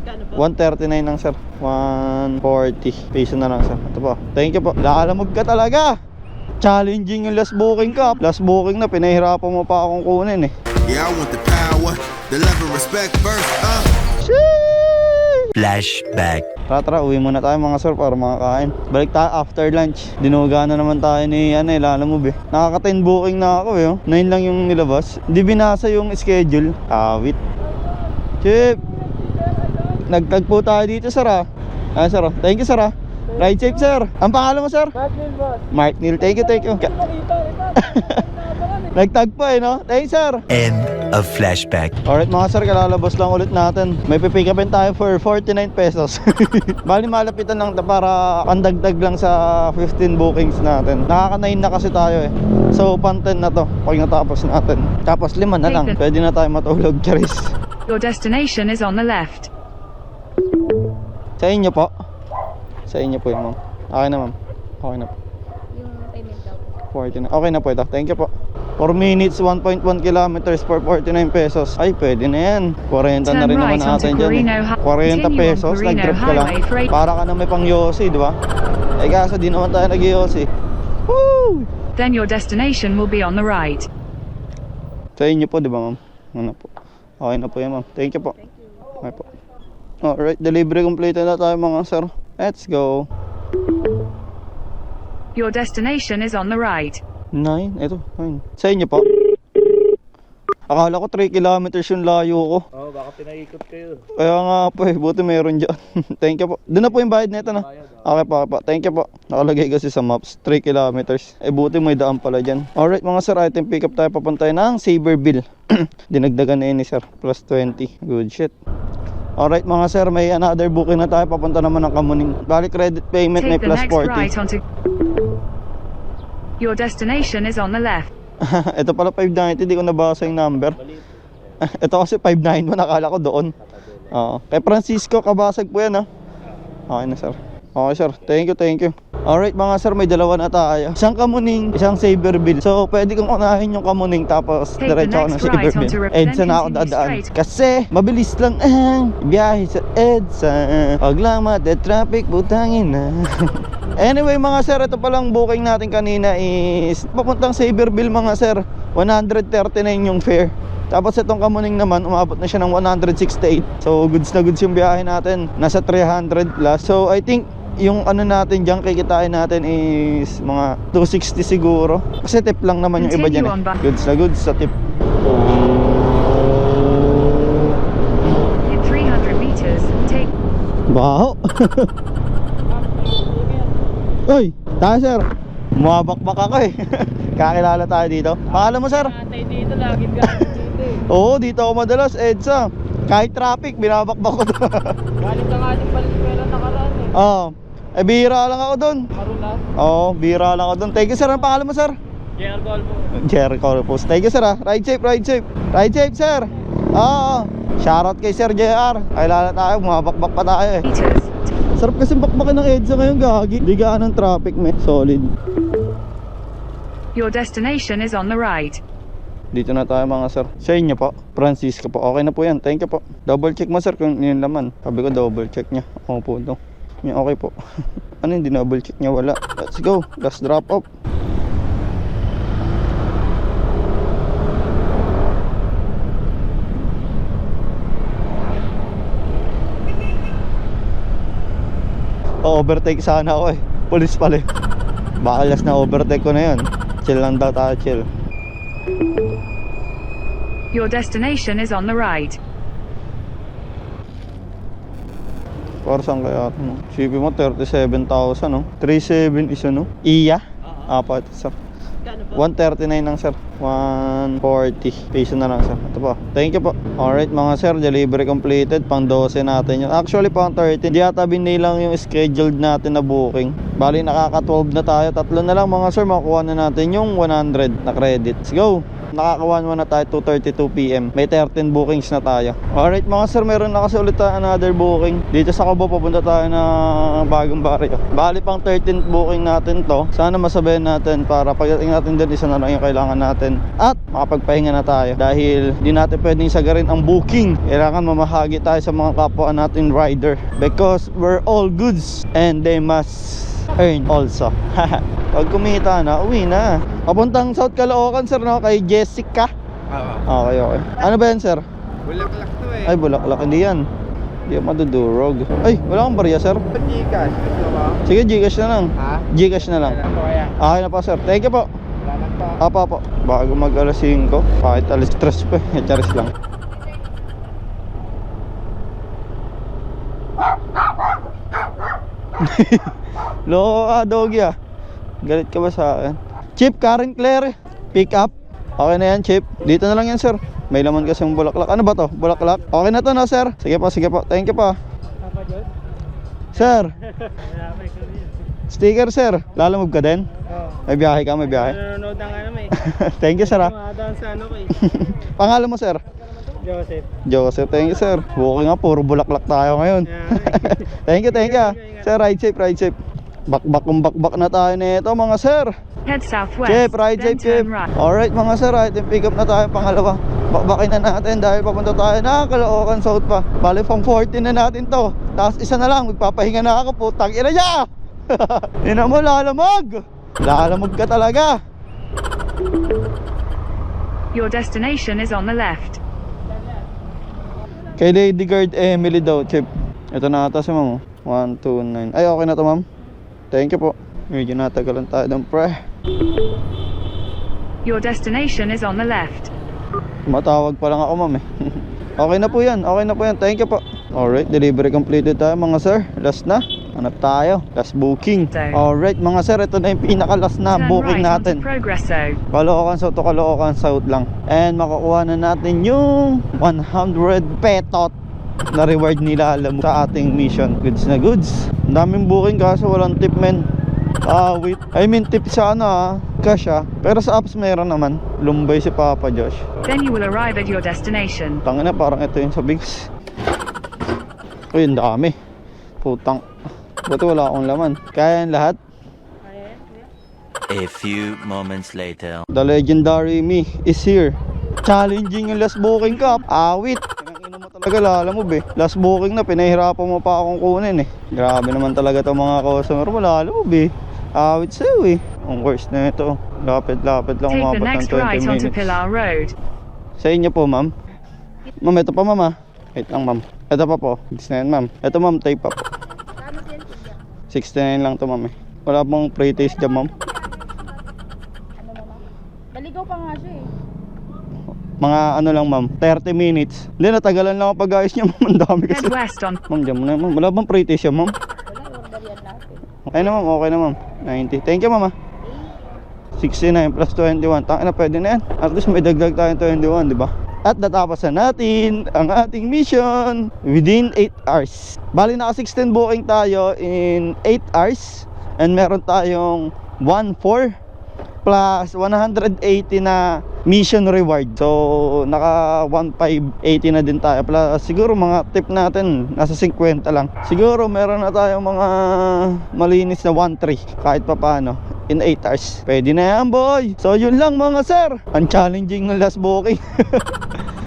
139 lang sir. 140 peso na lang sir. Ito po. Thank you po. Lakalamog ka talaga. Challenging yung last booking ka. Last booking na, pinahirapan mo pa akong kunin eh. Yeah, I want the power, the love and respect first, Flashback. Tara, uwi muna tayo mga sir para makakain. Balik tayo after lunch. Dinuga na naman tayo ni Lalamove eh. Nakaka 10 booking na ako eh. 9 lang yung nilabas. Hindi binasa yung schedule. Awit. Chip. Nagtagpo tayo dito sir ah. Sir ah. Thank you sir ah. Ride safe sir. Ang pangalan mo sir? Mark Neil boss. Mark Neil. Thank you. Nagtagpo eh no? Thank you sir. End of flashback. Alright mga sir, kalalabas lang ulit natin. May pipick upin tayo for 49 pesos. Bali malapitan lang para pandagdag lang sa 15 bookings natin. Nakaka-9 na kasi tayo eh. So pan 10 na to pag natapos natin. Tapos 5 na lang. Pwede na tayo matulog, charis. Your destination is on the left. Sa inyo po. Sa inyo po yung ma'am. Okay na ma'am. Okay na po. Yung payment daw. 49. Okay na po ito. Thank you po. 4 minutes, 1.1 kilometers for 49 pesos. Ay, pwede na yan. 40 na rin naman natin dyan eh. 40 pesos, nag-drop ka lang. Para ka na may pang Yossi, di ba? Eh kaso di naman tayo nag-Yossi. Woo! Then your destination will be on the right. Sa inyo po, di ba ma'am? Ano po? Okay na po yan ma'am. Thank you po. Okay po. Alright, delivery complete na tayo mga sir. Let's go. Your destination is on the right. 9, ito, 9. Sa inyo po? Akala ko 3 kilometers yung layo ko. Oo, baka pinaikot kayo. Kaya nga po eh, buti meron dyan. Thank you po. Doon na po yung bayad nito na. Okay po. Thank you po. Nakalagay kasi sa maps, 3 kilometers. Eh buti may daan pala dyan. Alright mga sir, item pick up tayo, papuntahin ng Saberville. Dinagdagan na yun ni sir, plus 20. Good shit. Alright mga sir, may another booking na tayo, papunta naman ng Kamuning. Bali credit payment may Take the plus next 40. right onto. Your destination is on the left. Ito pala 590, di ko nabasa yung number. Ito kasi 591, nakala ko doon. Kay Francisco, kabasag po yan ha. Okay na sir. Okay sir, thank you. Alright mga sir, may dalawa na tayo. Isang Kamuning, isang Saberville. So pwede kong unahin yung Kamuning, tapos diretso ako ng Saberville. EDSA na ako dadaan. Kasi mabilis lang ang biyahe sa EDSA. Pag lang mate-traffic, butangin na. Anyway mga sir, ito palang booking natin kanina is papuntang Saberville mga sir. 139 yung fare. Tapos itong Kamuning naman, umabot na siya ng 168. So goods na goods yung biyahe natin. Nasa 300 plus. So I think yung ano natin dyan, kikitain natin is mga 260 siguro. Kasi tip lang naman yung iba dyan eh. Goods na goods sa tip. In 300 meters, take. Baho. Uy, tayo sir. Mabakbak ako eh. Kakilala tayo dito. Pangalan mo sir? Atay dito, lagi ka dito eh. Oo, dito ako madalas, EDSA. Kahit traffic, binabakbak ko doon. Galing ka nga din pala sa pera nakaraan eh. Oo. Eh, bihira lang ako doon. Marulas. Oo, bihira lang ako doon. Thank you sir, ang pangalan mo sir? JR Golfo. Jerry Corpus. Thank you sir ha. Ride safe. Ride safe sir. Oo. Shoutout kay Sir JR. Kakilala tayo, bumabakbak pa tayo eh. Meters. Sarap kasi bakbakin ng EDSA ngayon, gagi. Di gaanong traffic, may solid. Your destination is on the right. Dito na tayo mga sir. Sa inyo po, Francisco po. Okay na po yan, thank you po. Double check mo sir kung yun laman. Sabi ko double check niya. Oo po ito. Okay po. Ano hindi double check niya? Wala. Let's go, last drop off. Overtake sana ako eh. Police pala eh. Baka last na overtake ko na yun. Chill lang daw tayo, chill. Your destination is on the right. Para saan kaya ito? CP mo 37,000 no? 37 isa no? Iya? Apat sir. 139 lang sir. 140 peso na lang sir. Ito po. Thank you po. Alright mga sir, delivery completed. Pang 12 natin yun. Actually pang 13. Di ata binilang yung scheduled natin na booking. Bali nakaka 12 na tayo. Tatlo na lang mga sir, makukuha na natin yung 100 na credit. Let's go. Nakaka-1-1 na tayo, 2:32 PM. May 13 bookings na tayo. Alright mga sir, meron na kasi ulit tayo another booking. Dito sa Cabo, papunta tayo na bagong barrio. Bali pang 13th booking natin to. Sana masabayan natin para pagdating natin dun, isa na lang yung kailangan natin. At makapagpahinga na tayo. Dahil di natin pwedeng sagarin ang booking. Kailangan mamahagi tayo sa mga kapwa natin rider. Because we're all goods and they must earn also. Pag kumita na, uwi na. Papuntang South Caloocan sir, no? Kay Jessica. Okay, okay. Ano ba yan sir? Bulaklak to eh. Ay, Bulaklak. Hindi yan. Hindi yan madudurog. Ay, wala kang barya sir. Gcash, gusto mo? Sige, Gcash na lang. Ha? Gcash na lang. Kailan po kaya? Okay na po sir. Thank you po. Salamat po. Apa. Bago mag alas 5. Kahit alas 3 pa. Charis lang. Loko ka, doggy ah. Galit ka ba sa akin? Chip, Karen Claire. Pick up. Okay na yan, Chip. Dito na lang yan, sir. May laman kasi yung bulaklak. Ano ba to? Bulaklak? Okay na to na, sir. Sige po, sige po. Thank you po. Papa Diyos? Sir, Wala pa ikaw yun. sticker, sir. Lalamove ka din? Oo. May biyahe ka, may biyahe. Nanonood ng ano eh. Thank you, sir ah. Tumadaan sa ano ko eh. Pangalan mo, sir? Joseph. Joseph, thank you, sir. Booking nga, puro bulaklak tayo ngayon. Thank you, thank you ah. Sir, ride safe, ride safe. Bakbak na tayo nito, mga sir. Head southwest, Chip, ride then safe, Chip. turn right. Alright mga sir, item pick up na tayo pangalawa. Bakbakin na natin dahil papunta tayo na Caloocan South pa. Bali pang 14 na natin to. Tapos isa na lang, magpapahinga na ako, putang ina niya. Ina mo, lalamog. Lalamog ka talaga. Your destination is on the left. Kay Lady Guard Emily daw, Chip. Ito na ata si ma'am. 129. Ay, okay na to ma'am. Thank you po. Medyo natagalan tayo ng pre. Your destination is on the left. Matawag pa lang ako ma'am eh. Okay na po yan, okay na po yan. Thank you po. Alright, delivery completed tayo mga sir. Last na, hanap tayo. Last booking. Alright mga sir, ito na yung pinaka-last na Turn booking right natin. onto Progresso. Caloocan South to Caloocan South lang. And makukuha na natin yung 100 petot na reward nila alam mo sa ating mission. Goods na goods. Ang daming booking kaso walang tip men. Wait. I mean tip sa ano cash pero sa apps meron naman. Lumbay si Papa Josh. Then you will arrive at your destination. Tangina, parang ito yung sa Bigs. Uy, ang dami. Putang. Buti wala akong laman. Kaya yan lahat. A few moments later. The legendary me is here. Challenging yung last booking cup. Awit. Pinangino mo talaga, lalamove eh. Last booking na, pinahirapan mo pa akong kunin eh. Grabe naman talaga itong mga customer mo, lalamove eh. Awit sa'yo eh. Ang worst na ito. Lapit-lapit lang Take the umabot ng next 20 right onto minutes. Pilar Road. Sa inyo po, ma'am. Ma'am, ito pa, ma'am ah. Wait lang, ma'am. Ito pa po. 69, ma'am. Ito, ma'am, tape pa po. 69 lang to, ma'am eh. Wala pong pre-taste dyan, ma'am. Baligaw pa nga siya eh. Mga ano lang, ma'am, 30 minutes. Hindi, natagalan lang ako pag-ayos niya, ma'am. Ang dami kasi. Head west on. Ma'am, dyan mo na, ma'am. Wala bang pre-taste yan, ma'am? Wala, order yan natin. Okay na, ma'am. Okay na, ma'am. 90. Thank you, ma'am ah. 69 plus 21. Tangina, pwede na yan. At least may dagdag tayong 21, di ba? At natapos na natin ang ating mission within 8 hours. Bali naka 16 booking tayo in 8 hours. And meron tayong 1-4 plus 180 na mission reward. So naka 1,580 na din tayo. Plus siguro mga tip natin nasa 50 lang. Siguro meron na tayong mga malinis na 1,3 kahit pa paano in 8 hours. Pwede na yan boy. So yun lang mga sir. Ang challenging ng last booking.